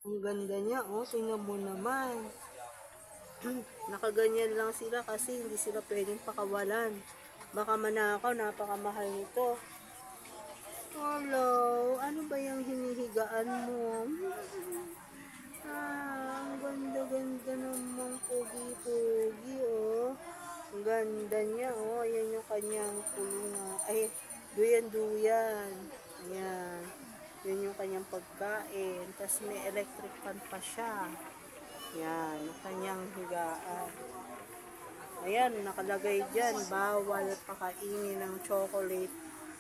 Ang ganda niya, oh. Tingnan mo naman. Nakaganyan lang sila kasi hindi sila pwedeng pakawalan. Baka manakaw, napakamahal nito. Hello, ano ba yung hinihigaan mo? Ang ganda-ganda naman, pogi-pogi, oh. Ang ganda niya, oh. Ayan yung kanyang kulungan. Ay, duyan-duyan. Ayan. Yun yung kanyang pagkain. Tapos may electric fan pa siya. Yan, yung kanyang higaan. Ayan, nakalagay dyan, bawal pakainin ng chocolate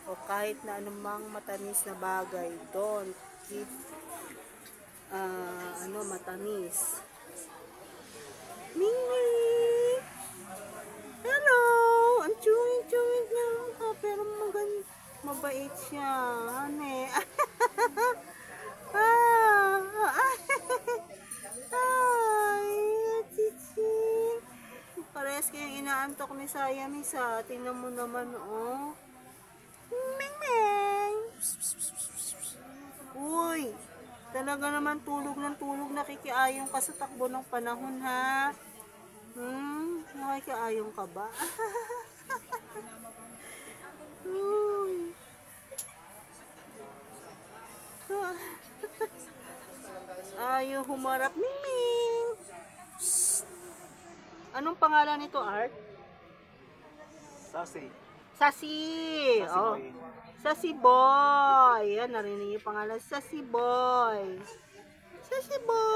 o kahit na anumang matamis na bagay. Don't eat matamis. Mingming! Hello! Ang chungit-chungit niya ka, pero mabait siya. Hane. Parehas kayong inaantok ni Siamese ha. Tingnan mo naman, oh. Meng meng! Uy! Talaga naman tulog ng tulog. Nakikiayong ka sa takbo ng panahon, ha? Nakikiayong ka ba? Uy! Ayaw humarap. Ming ming! Anong pangalan nito, Art? Sassy. Sassy! Oh. Sassy Boy! Yan, narinig yung pangalan. Sassy Boy! Sassy Boy!